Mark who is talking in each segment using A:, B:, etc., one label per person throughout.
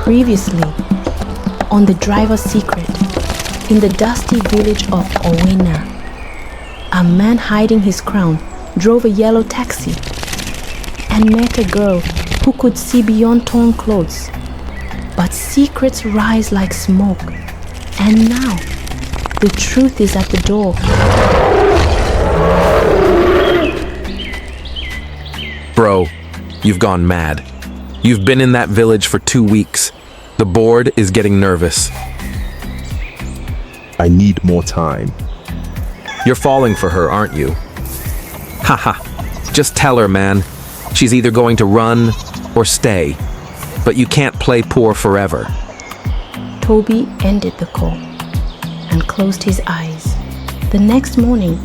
A: Previously, on the driver's secret, in the dusty village of Owena, a man hiding his crown drove a yellow taxi and met a girl who could see beyond torn clothes. But secrets rise like smoke, and now the truth is at the door.
B: Bro, you've gone mad. You've been in that village for 2 weeks. The board is getting nervous.
C: I need more time.
B: You're falling for her, aren't you? Haha. Just tell her, man. She's either going to run or stay. But you can't play poor forever.
A: Toby ended the call and closed his eyes. The next morning,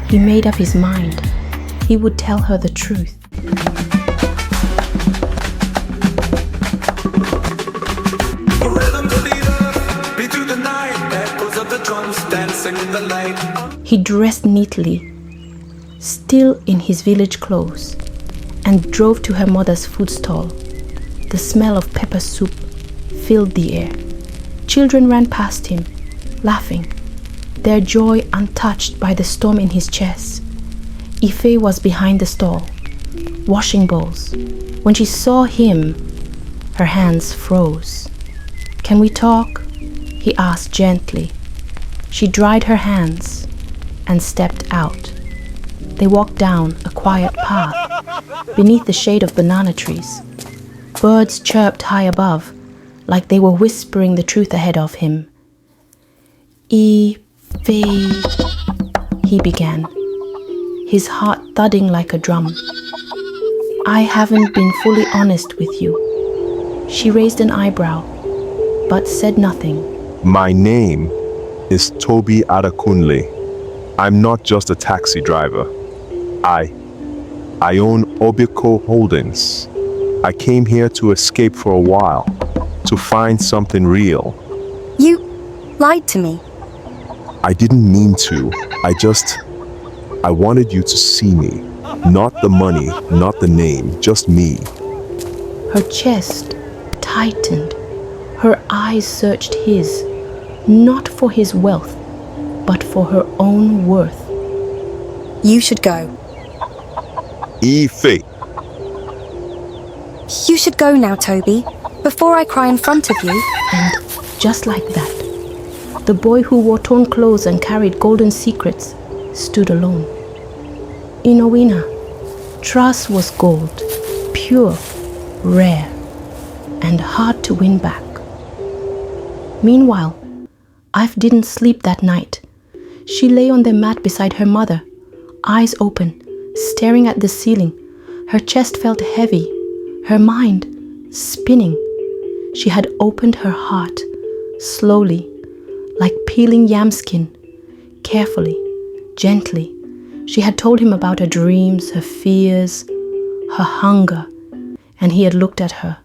A: he made up his mind. He would tell her the truth. He dressed neatly, still in his village clothes, and drove to her mother's food stall. The smell of pepper soup filled the air. Children ran past him, laughing, their joy untouched by the storm in his chest. Ife was behind the stall, washing bowls. When she saw him, her hands froze. "Can we talk?" he asked gently. She dried her hands and stepped out. They walked down a quiet path beneath the shade of banana trees. Birds chirped high above, like they were whispering the truth ahead of him. "Ife," he began, his heart thudding like a drum. "I haven't been fully honest with you." She raised an eyebrow, but said nothing.
C: My name is Toby Adekunle. I'm not just a taxi driver. I own Obiko Holdings. I came here to escape for a while, to find something real.
D: You lied to me.
C: I didn't mean to. I wanted you to see me. Not the money, not the name, just me.
A: Her chest tightened. Her eyes searched his, not for his wealth, but for her own worth.
D: You should go.
C: Ife.
D: You should go now, Toby, before I cry in front of you.
A: And just like that, the boy who wore torn clothes and carried golden secrets stood alone. In Owena, trust was gold, pure, rare, and hard to win back. Meanwhile, Ife didn't sleep that night. She lay on the mat beside her mother, eyes open, staring at the ceiling. Her chest felt heavy, her mind spinning. She had opened her heart, slowly, like peeling yam skin, carefully, gently. She had told him about her dreams, her fears, her hunger, and he had looked at her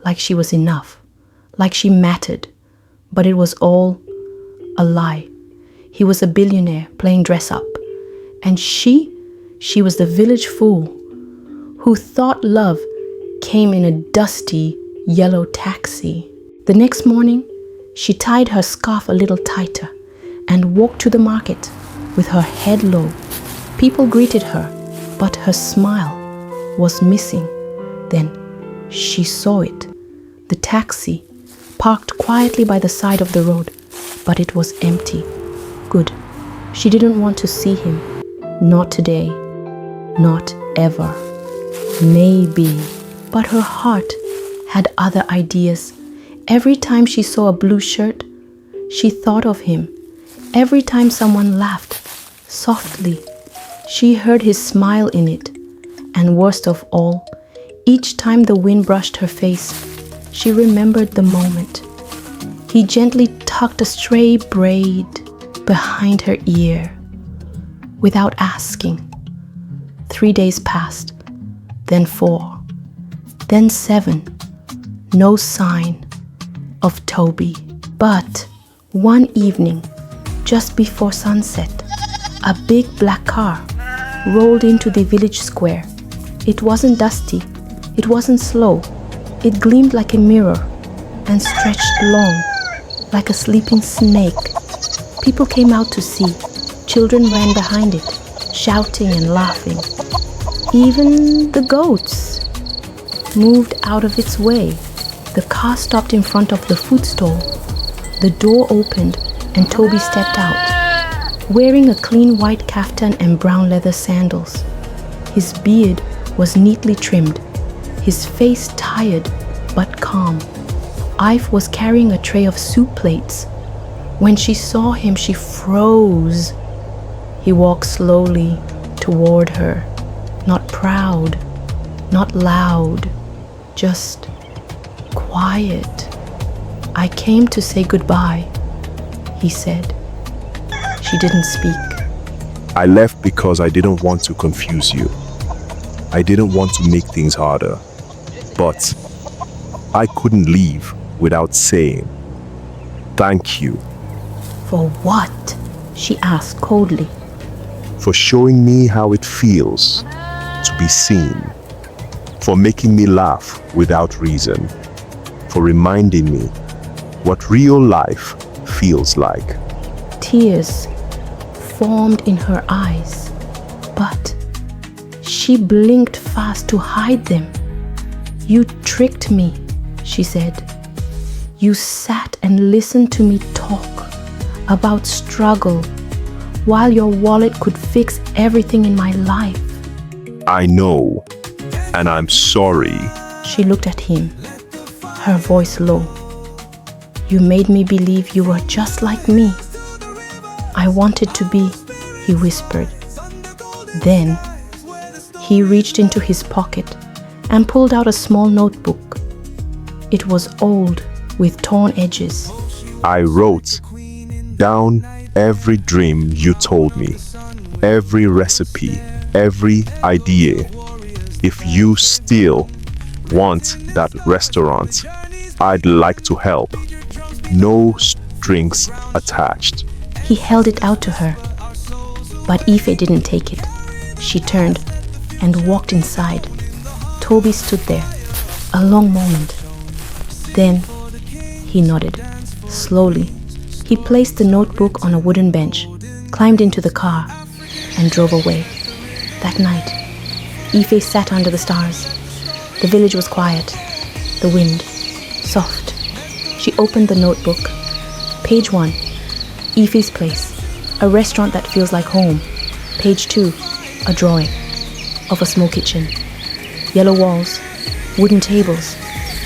A: like she was enough, like she mattered. But it was all a lie. He was a billionaire playing dress up, and she was the village fool who thought love came in a dusty yellow taxi. The next morning, she tied her scarf a little tighter and walked to the market with her head low. People greeted her, but her smile was missing. Then she saw it. The taxi parked quietly by the side of the road, but it was empty. Good. She didn't want to see him. Not today. Not ever. Maybe. But her heart had other ideas. Every time she saw a blue shirt, she thought of him. Every time someone laughed, softly, she heard his smile in it. And worst of all, each time the wind brushed her face, she remembered the moment. He gently tucked a stray braid behind her ear, without asking. 3 days passed, then 4, then 7. No sign of Toby. But one evening, just before sunset, a big black car rolled into the village square. It wasn't dusty. It wasn't slow. It gleamed like a mirror. and stretched long, like a sleeping snake. People came out to see. Children ran behind it, shouting and laughing. Even the goats moved out of its way. The car stopped in front of the food stall. The door opened and Toby stepped out, wearing a clean white kaftan and brown leather sandals. His beard was neatly trimmed, his face tired but calm. Ife was carrying a tray of soup plates. When she saw him, she froze. He walked slowly toward her, not proud, not loud, just quiet. "I came to say goodbye," he said. She didn't speak.
C: I left because I didn't want to confuse you. I didn't want to make things harder. But I couldn't leave without saying thank you.
A: "For what?" she asked coldly.
C: For showing me how it feels to be seen. For making me laugh without reason. For reminding me what real life feels like.
A: Tears formed in her eyes, but she blinked fast to hide them. "You tricked me," she said. "You sat and listened to me talk about struggle while your wallet could fix everything in my life."
C: I know, and I'm sorry.
A: She looked at him, her voice low. "You made me believe you were just like me." "I wanted to be," he whispered. Then he reached into his pocket and pulled out a small notebook. It was old with torn edges.
C: I wrote down every dream you told me, every recipe, every idea. If you still want that restaurant, I'd like to help. No strings attached.
A: He held it out to her, but Ife didn't take it. She turned and walked inside. Toby stood there a long moment. Then he nodded. Slowly, he placed the notebook on a wooden bench, climbed into the car, and drove away. That night, Ife sat under the stars. The village was quiet, the wind soft. She opened the notebook. Page 1, Ife's place, a restaurant that feels like home. Page 2, a drawing of a small kitchen. Yellow walls, wooden tables.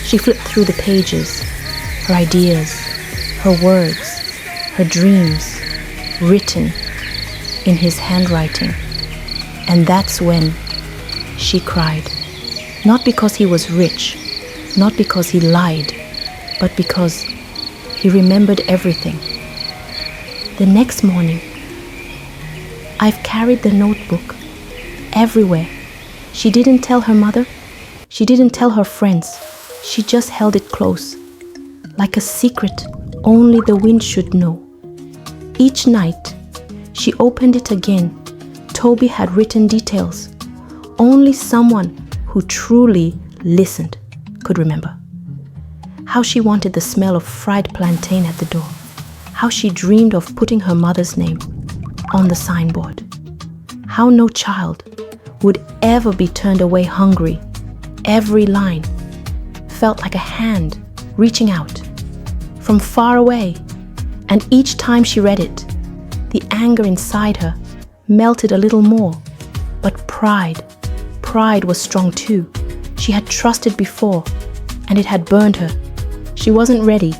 A: She flipped through the pages, her ideas, her words, her dreams, written in his handwriting. And that's when she cried. Not because he was rich, not because he lied, but because he remembered everything. The next morning, I've carried the notebook everywhere. She didn't tell her mother. She didn't tell her friends. She just held it close, like a secret only the wind should know. Each night, she opened it again. Toby had written details. Only someone who truly listened could remember. How she wanted the smell of fried plantain at the door. How she dreamed of putting her mother's name on the signboard. How no child would ever be turned away hungry. Every line felt like a hand reaching out from far away. And each time she read it, the anger inside her melted a little more. But pride was strong too. She had trusted before, and it had burned her. She wasn't ready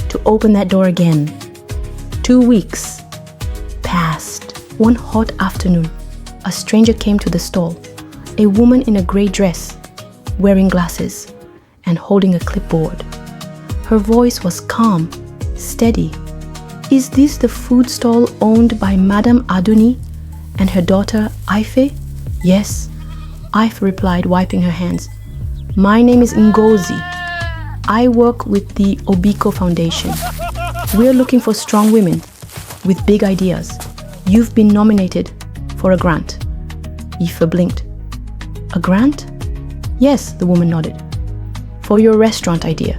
A: to open that door again. 2 weeks passed. One hot afternoon, a stranger came to the stall, a woman in a grey dress, wearing glasses and holding a clipboard. Her voice was calm, steady. "Is this the food stall owned by Madame Aduni and her daughter Ife?" "Yes," Ife replied, wiping her hands. "My name is Ngozi. I work with the Obiko Foundation. We're looking for strong women with big ideas. You've been nominated for a grant." Ife blinked. "A grant?" "Yes," the woman nodded. "For your restaurant idea.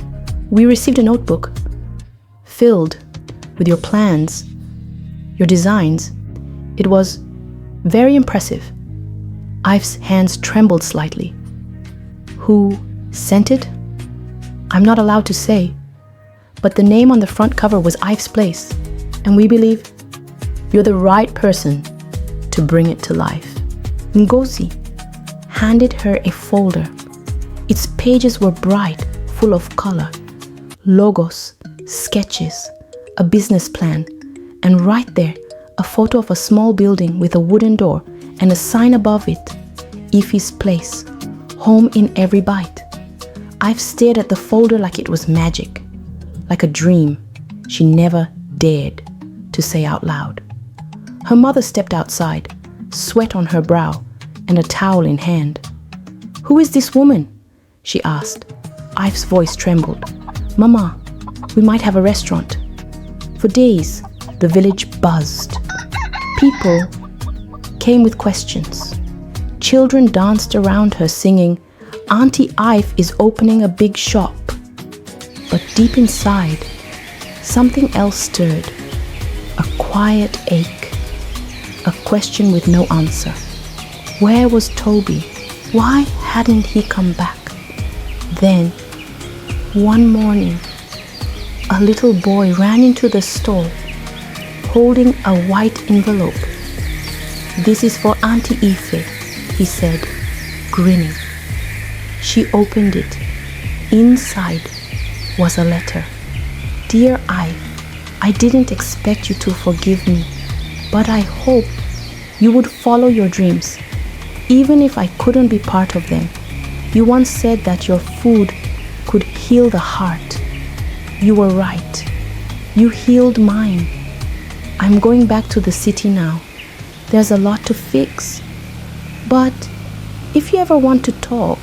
A: We received a notebook filled with your plans, your designs. It was very impressive. Ive's hands trembled slightly. Who sent it? I'm not allowed to say, but the name on the front cover was Ive's Place, and we believe you're the right person to bring it to life. Ngozi handed her a folder. Its pages were bright, full of color, logos, sketches, a business plan, and right there, a photo of a small building with a wooden door and a sign above it, Ife's Place, home in every bite. I've stared at the folder like it was magic, like a dream she never dared to say out loud. Her mother stepped outside, sweat on her brow and a towel in hand. "Who is this woman?" she asked. Ive's voice trembled. "Mama, we might have a restaurant." For days, the village buzzed. People came with questions. Children danced around her singing, "Auntie Ive is opening a big shop." But deep inside, something else stirred. A quiet ache. A question with no answer. Where was Toby? Why hadn't he come back? Then, one morning, a little boy ran into the store, holding a white envelope. "This is for Auntie Ife," he said, grinning. She opened it. Inside was a letter. "Dear Ive, I didn't expect you to forgive me, but I hope you would follow your dreams, even if I couldn't be part of them. You once said that your food could heal the heart. You were right. You healed mine. I'm going back to the city now. There's a lot to fix. But if you ever want to talk,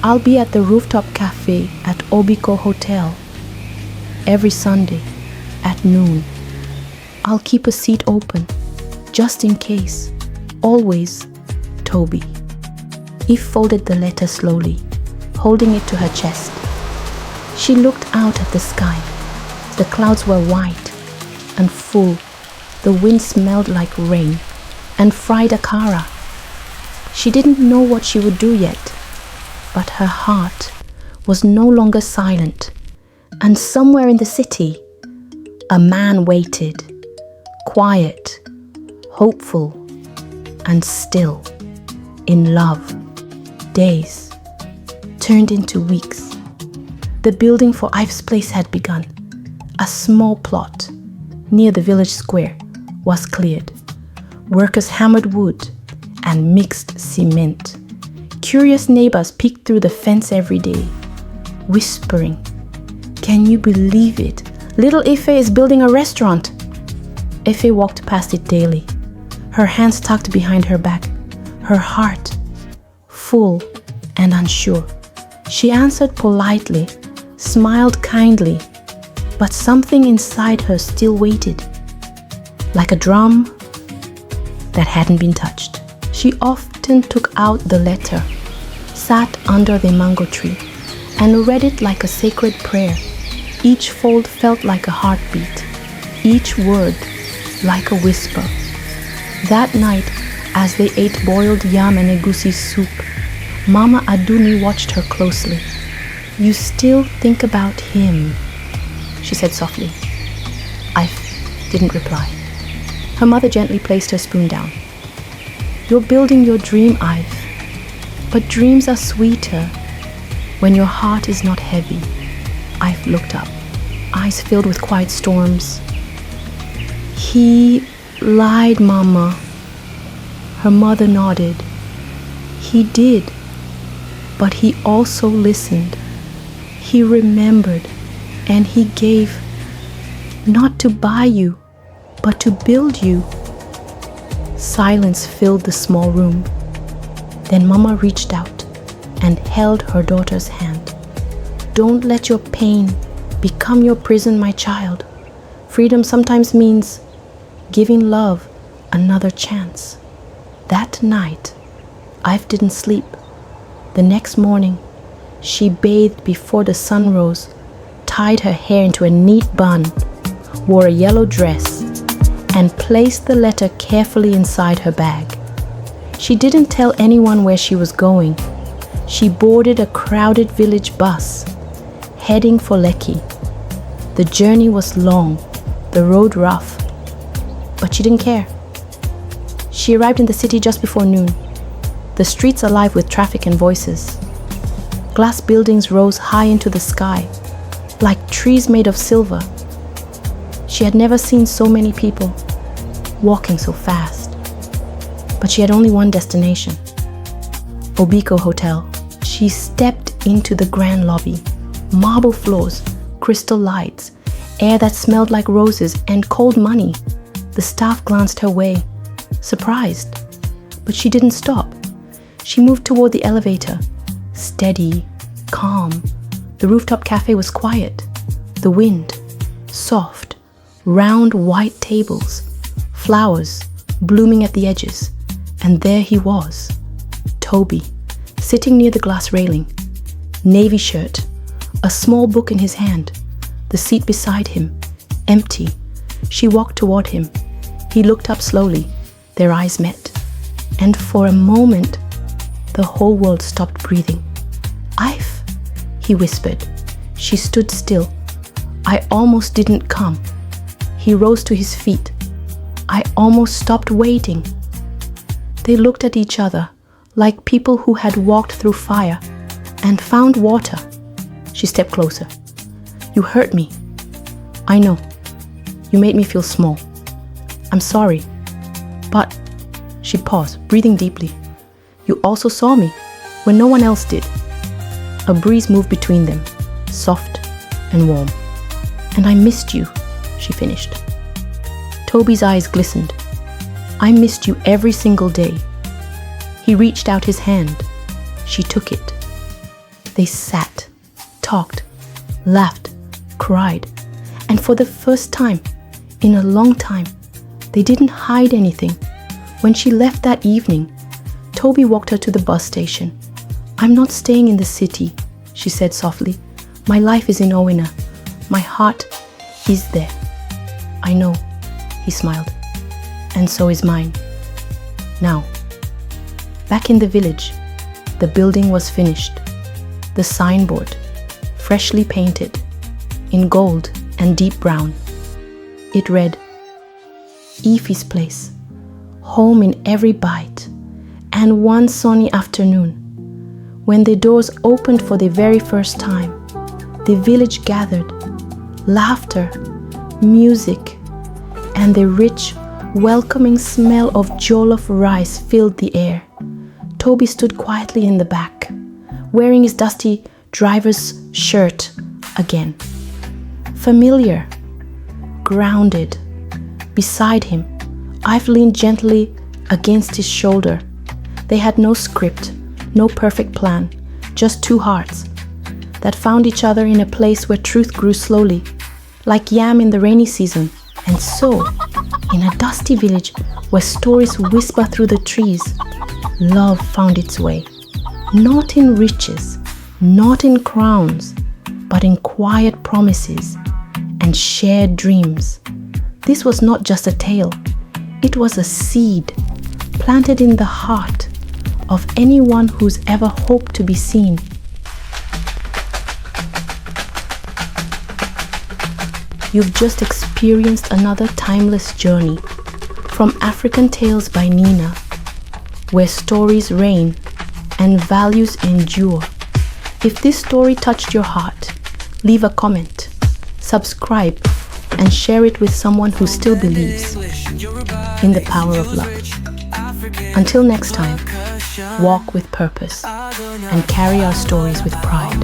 A: I'll be at the rooftop cafe at Obiko Hotel every Sunday at noon. I'll keep a seat open, just in case. Always, Toby." Eve folded the letter slowly, holding it to her chest. She looked out at the sky. The clouds were white and full. The wind smelled like rain and fried akara. She didn't know what she would do yet, but her heart was no longer silent. And somewhere in the city, a man waited, quiet, hopeful, and still, in love. Days turned into weeks. The building for Ive's Place had begun. A small plot near the village square was cleared. Workers hammered wood and mixed cement. Curious neighbors peeked through the fence every day, whispering, "Can you believe it? Little Ife is building a restaurant." Ife walked past it daily, her hands tucked behind her back, her heart full and unsure. She answered politely, smiled kindly, but something inside her still waited, like a drum that hadn't been touched. She often took out the letter, sat under the mango tree, and read it like a sacred prayer. Each fold felt like a heartbeat, each word like a whisper. That night, as they ate boiled yam and egusi soup, Mama Aduni watched her closely. "You still think about him," she said softly. I didn't reply. Her mother gently placed her spoon down. "You're building your dream, Ive, but dreams are sweeter when your heart is not heavy." Ive looked up, eyes filled with quiet storms. "He lied, Mama." Her mother nodded. "He did, but he also listened. He remembered, and he gave, not to buy you, but to build you." Silence filled the small room. Then Mama reached out and held her daughter's hand. "Don't let your pain become your prison, my child. Freedom sometimes means giving love another chance." That night, Ive didn't sleep. The next morning, she bathed before the sun rose tied her hair into a neat bun, wore a yellow dress, and placed the letter carefully inside her bag. She didn't tell anyone where she was going. She boarded a crowded village bus, heading for Lekki. The journey was long, the road rough, but she didn't care. She arrived in the city just before noon, the streets alive with traffic and voices. Glass buildings rose high into the sky, like trees made of silver. She had never seen so many people walking so fast. But she had only one destination, Obiko Hotel. She stepped into the grand lobby, marble floors, crystal lights, air that smelled like roses, and cold money. The staff glanced her way, surprised, but she didn't stop. She moved toward the elevator, steady, calm. The rooftop cafe was quiet. The wind, soft, round white tables, flowers blooming at the edges. And there he was, Toby, sitting near the glass railing, navy shirt, a small book in his hand, the seat beside him, empty. She walked toward him. He looked up slowly. Their eyes met. And for a moment, the whole world stopped breathing. "Ife," he whispered. She stood still. "I almost didn't come." He rose to his feet. "I almost stopped waiting." They looked at each other like people who had walked through fire and found water. She stepped closer. "You hurt me. I know. You made me feel small. I'm sorry. But," she paused, breathing deeply, "you also saw me when no one else did." A breeze moved between them, soft and warm. "And I missed you," she finished. Toby's eyes glistened. "I missed you every single day." He reached out his hand. She took it. They sat, talked, laughed, cried, and for the first time in a long time, they didn't hide anything. When she left that evening, Toby walked her to the bus station. "I'm not staying in the city," she said softly. "My life is in Owena. My heart is there." "I know," he smiled. "And so is mine." Now, back in the village, the building was finished. The signboard, freshly painted, in gold and deep brown. It read, "Ife's place, home in every bite." And one sunny afternoon, when the doors opened for the very first time, the village gathered. Laughter, music, and the rich, welcoming smell of jollof rice filled the air. Toby stood quietly in the back, wearing his dusty driver's shirt again. Familiar, grounded. Beside him, Ife leaned gently against his shoulder. They had no script, no perfect plan, just two hearts that found each other in a place where truth grew slowly, like yam in the rainy season. And so, in a dusty village where stories whisper through the trees, love found its way. Not in riches, not in crowns, but in quiet promises and shared dreams. This was not just a tale. It was a seed planted in the heart of anyone who's ever hoped to be seen. You've just experienced another timeless journey from African Tales by Nina, where stories reign and values endure. If this story touched your heart, leave a comment, subscribe, and share it with someone who still believes in the power of love. Until next time, walk with purpose and carry our stories with pride.